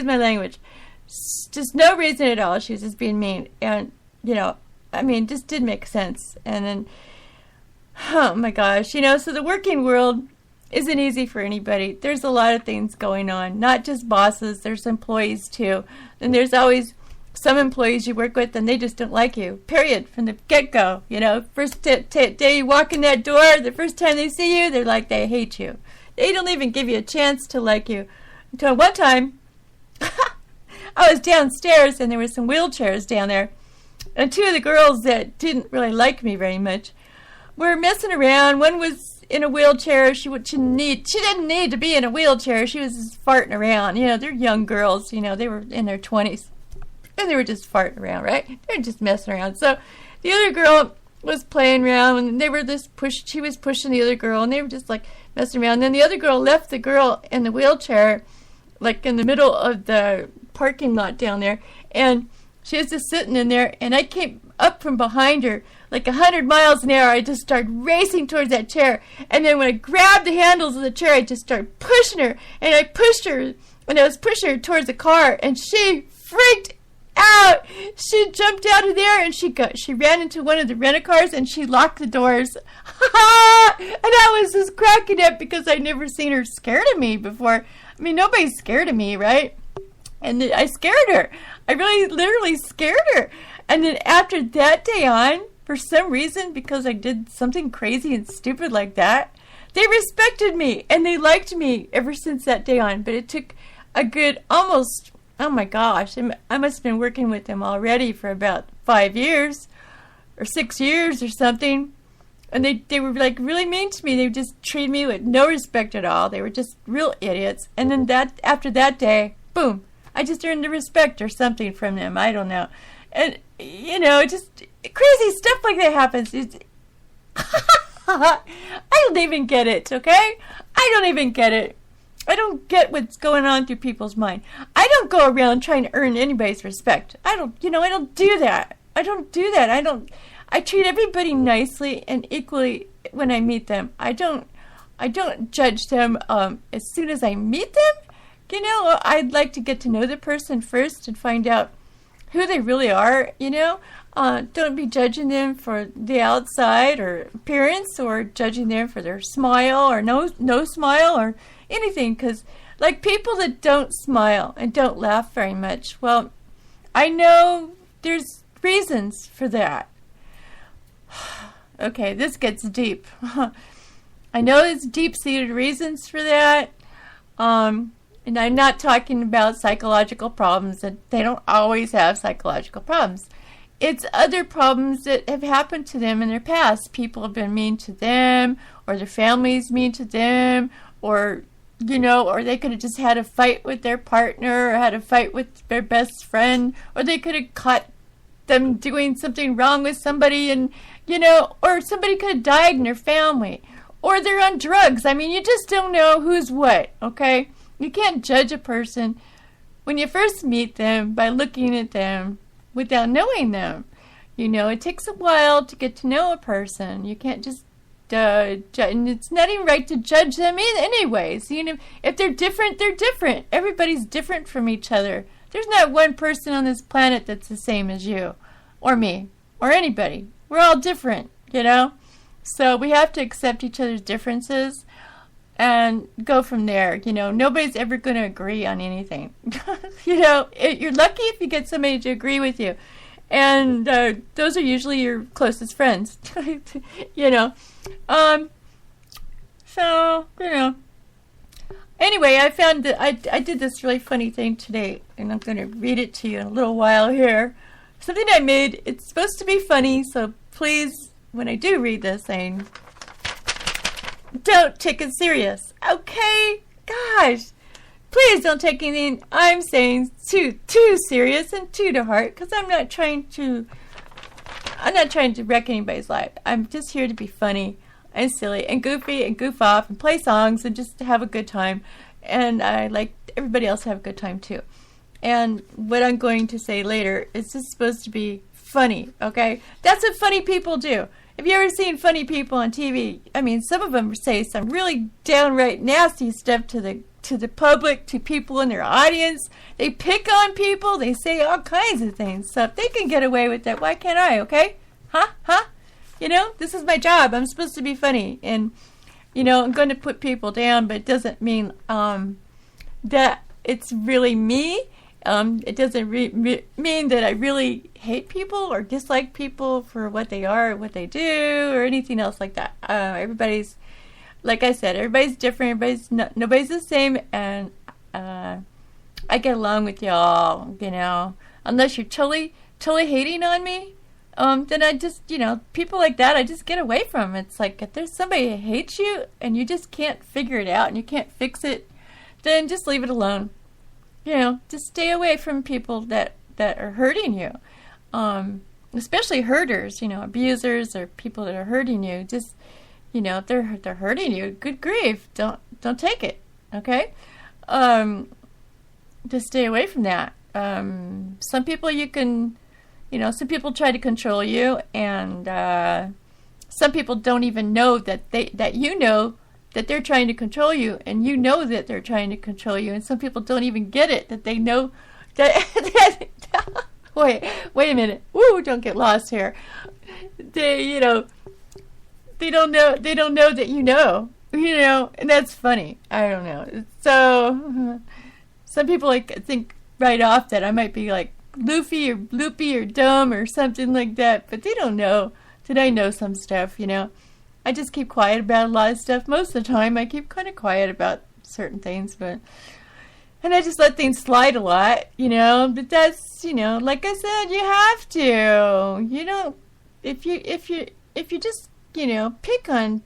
excuse my language. Just no reason at all. She was just being mean. And, you know, I mean, just didn't make sense. And then, oh my gosh, you know, so the working world isn't easy for anybody. There's a lot of things going on, not just bosses, there's employees too. And there's always some employees you work with and they just don't like you, period, from the get-go. You know, first day you walk in that door, the first time they see you, they're like, they hate you. They don't even give you a chance to like you. Until one time, I was downstairs and there were some wheelchairs down there. And two of the girls that didn't really like me very much were messing around. One was in a wheelchair. She didn't need to be in a wheelchair. She was just farting around. You know, they're young girls. You know, they were in their 20s. And they were just farting around, right? They're just messing around. So the other girl was playing around, and they were she was pushing the other girl, and they were just like messing around. And then the other girl left the girl in the wheelchair, like in the middle of the parking lot down there. And she was just sitting in there, and I came up from behind her like 100 miles an hour. I just started racing towards that chair. And then when I grabbed the handles of the chair, I just started pushing her. And I pushed her, and I was pushing her towards the car, and she freaked out. She jumped out of there, and she ran into one of the rent-a-cars, and she locked the doors. And I was just cracking up because I'd never seen her scared of me before. I mean, nobody's scared of me, right? And I scared her. I really literally scared her. And then after that day on, for some reason, because I did something crazy and stupid like that, they respected me and they liked me ever since that day on. But it took a good almost, oh my gosh, I must have been working with them already for about 5 years or 6 years or something. And they were like really mean to me. They just treated me with no respect at all. They were just real idiots. And then after that day, boom, I just earned the respect or something from them. I don't know. And, you know, just crazy stuff like that happens. I don't even get it, okay? I don't even get it. I don't get what's going on through people's mind. I don't go around trying to earn anybody's respect. I don't do that. I don't do that. I treat everybody nicely and equally when I meet them. I don't judge them as soon as I meet them. You know, I'd like to get to know the person first and find out who they really are, you know. Don't be judging them for the outside or appearance or judging them for their smile or no smile or anything. Because, like, people that don't smile and don't laugh very much, well, I know there's reasons for that. Okay, this gets deep. I know there's deep-seated reasons for that. And I'm not talking about psychological problems. That they don't always have psychological problems. It's other problems that have happened to them in their past. People have been mean to them, or their families mean to them, or, you know, or they could have just had a fight with their partner, or had a fight with their best friend, or they could have caught them doing something wrong with somebody, and, you know, or somebody could have died in their family, or they're on drugs. I mean, you just don't know who's what, okay? You can't judge a person when you first meet them by looking at them without knowing them. You know, it takes a while to get to know a person. You can't just judge. And it's not even right to judge them anyways. You know, if they're different, they're different. Everybody's different from each other. There's not one person on this planet that's the same as you or me or anybody. We're all different, you know. So we have to accept each other's differences and go from there. You know, nobody's ever going to agree on anything. You know, you're lucky if you get somebody to agree with you. And those are usually your closest friends. You know. So, you know. Anyway, I found that I did this really funny thing today. And I'm going to read it to you in a little while here. Something I made. It's supposed to be funny. So please, when I do read this thing, don't take it serious, okay? Gosh, please don't take anything I'm saying too serious and too to heart, because I'm not trying to wreck anybody's life. I'm just here to be funny and silly and goofy and goof off and play songs and just have a good time. And I like everybody else to have a good time too. And what I'm going to say later is just supposed to be funny, okay? That's what funny people do. Have you ever seen funny people on TV? I mean, some of them say some really downright nasty stuff to the to the public, to people in their audience. They pick on people. They say all kinds of things. So if they can get away with that, why can't I, okay? Huh? You know, this is my job. I'm supposed to be funny. And, you know, I'm going to put people down, but it doesn't mean that it's really me. It doesn't mean that I really hate people or dislike people for what they are, or what they do, or anything else like that. Everybody's, like I said, everybody's different. Nobody's the same, and I get along with y'all. You know, unless you're totally hating on me, then I just, you know, people like that, I just get away from. It's like if there's somebody who hates you and you just can't figure it out and you can't fix it, then just leave it alone. You know, just stay away from people that are hurting you, especially hurters. You know, abusers or people that are hurting you. Just, you know, if they're hurting you, good grief, don't take it. Okay, just stay away from that. Some people you can, you know, some people try to control you, and some people don't even know that you know that they're trying to control you, and you know that they're trying to control you, and some people don't even get it, that they know that wait a minute. Woo, don't get lost here. They don't know that you know, and that's funny. I don't know. So some people like think right off that I might be like loopy or dumb or something like that, but they don't know that I know some stuff, you know. I just keep quiet about a lot of stuff. Most of the time, I keep kind of quiet about certain things, and I just let things slide a lot, you know. But that's, you know, like I said, you have to. You know, if you just, you know, pick on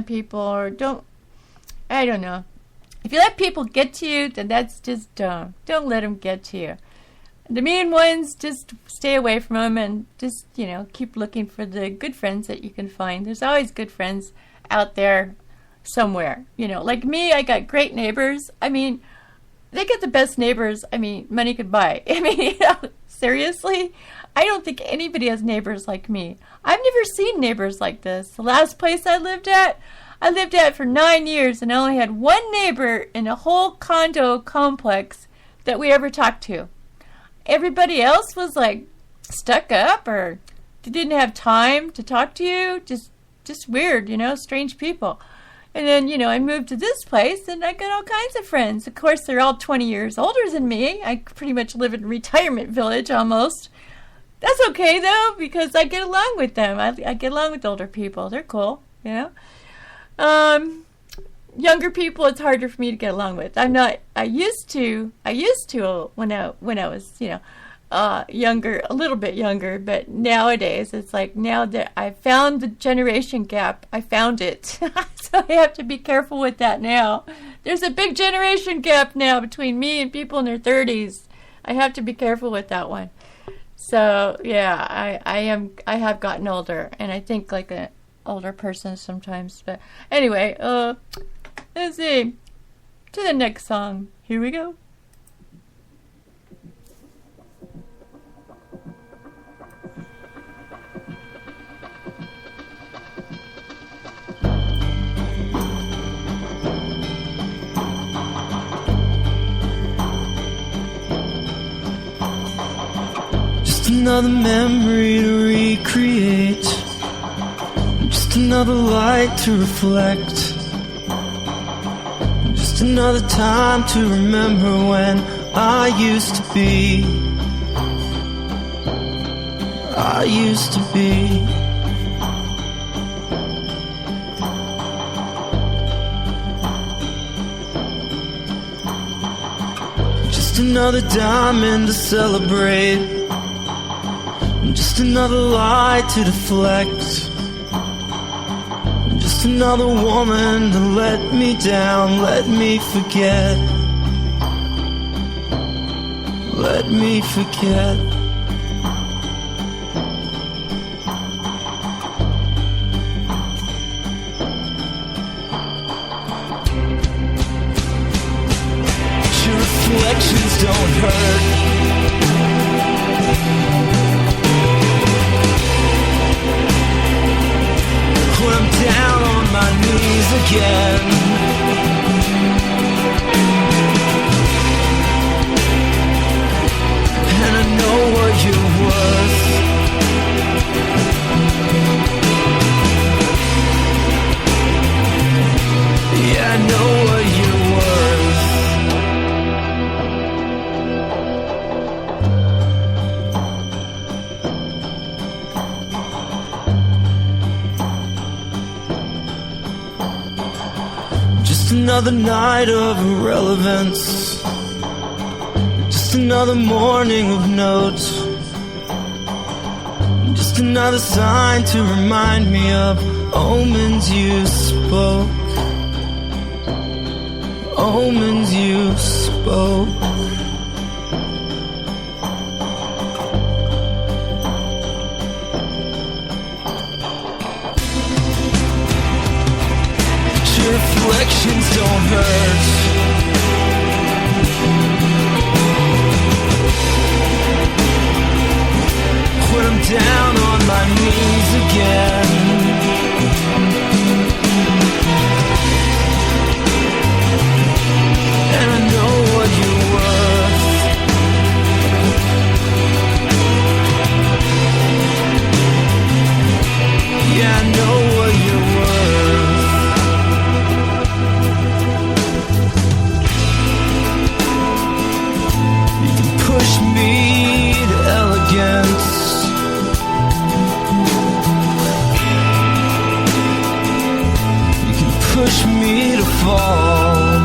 people or don't know. If you let people get to you, then that's just dumb. Don't let them get to you. The mean ones, just stay away from them and just, you know, keep looking for the good friends that you can find. There's always good friends out there somewhere. You know, like me, I got great neighbors. I mean, they get the best neighbors, I mean, money could buy. I mean, you know, seriously, I don't think anybody has neighbors like me. I've never seen neighbors like this. The last place I lived at for 9 years, and I only had one neighbor in a whole condo complex that we ever talked to. Everybody else was like stuck up, or they didn't have time to talk to you. Just weird, you know, strange people. And then, you know, I moved to this place and I got all kinds of friends. Of course, they're all 20 years older than me. I pretty much live in a retirement village almost. That's okay though, because I get along with them. I get along with older people. They're cool, you know. Younger people, it's harder for me to get along with. I used to when I was, you know, younger, a little bit younger, but nowadays it's like, now that I found the generation gap, I found it. So I have to be careful with that now. There's a big generation gap now between me and people in their 30s. I have to be careful with that one. So yeah, I have gotten older, and I think like an older person sometimes. But anyway, let's see. To the next song. Here we go. Just another memory to recreate, just another light to reflect, just another time to remember when I used to be. I used to be. Just another diamond to celebrate, just another light to deflect, just another woman to let me down, let me forget, let me forget. Your reflections don't hurt. When I'm down on my knees again, another night of irrelevance, just another morning of notes, just another sign to remind me of omens you spoke, omens you spoke. Reflections don't hurt. When I'm down on my knees again, and I know what you're worth. Yeah, I know what you're worth. Push me to elegance, you can push me to fall,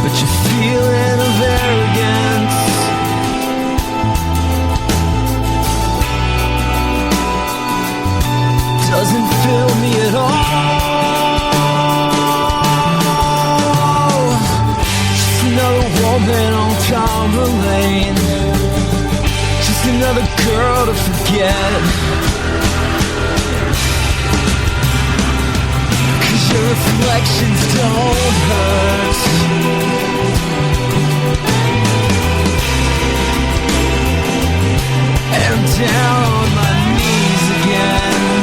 but your feeling of arrogance doesn't fill me at all. Another woman on Calmer Lane, just another girl to forget, 'cause your reflections don't hurt. And I'm down on my knees again,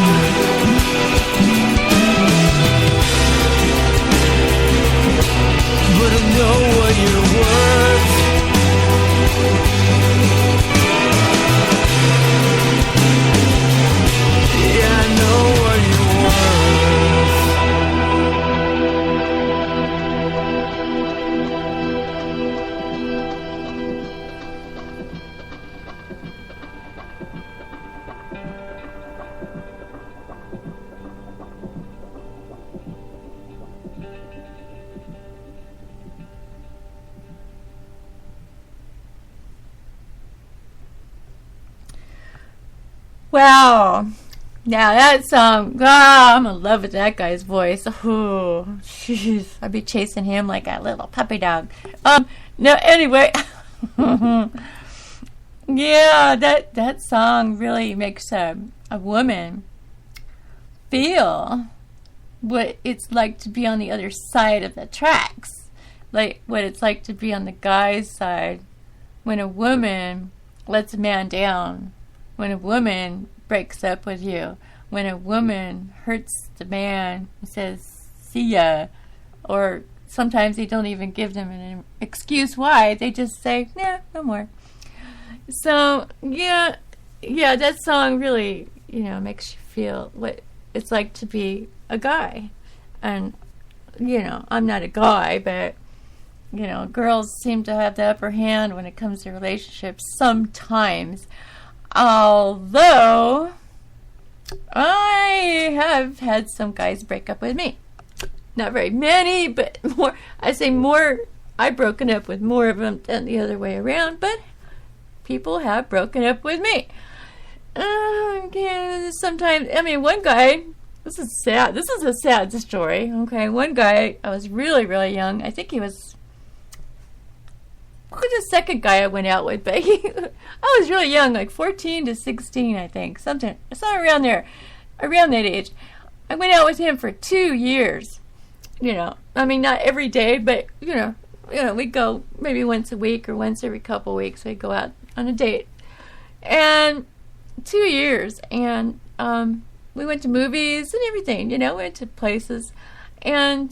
but I know what you're worth. Yeah, I know what you're worth. Wow. Now that song, I'm in love with that guy's voice. Oh, jeez. I'd be chasing him like a little puppy dog. No, anyway. Yeah, that song really makes a woman feel what it's like to be on the other side of the tracks. Like what it's like to be on the guy's side when a woman lets a man down. When a woman breaks up with you, when a woman hurts the man and says, see ya, or sometimes they don't even give them an excuse why, they just say, nah, no more. So, yeah, that song really, makes you feel what it's like to be a guy. And, I'm not a guy, but, girls seem to have the upper hand when it comes to relationships sometimes. Although I have had some guys break up with me. Not very many, but more. I say more. I've broken up with more of them than the other way around, but people have broken up with me. Sometimes, one guy, this is sad. This is a sad story, okay? One guy, I was really, really young. I think he was the second guy I went out with, but I was really young, like 14 to 16, I think. Something around there, around that age. I went out with him for 2 years. Not every day, but, we'd go maybe once a week or once every couple weeks. We'd go out on a date. And 2 years. And we went to movies and everything, we went to places. And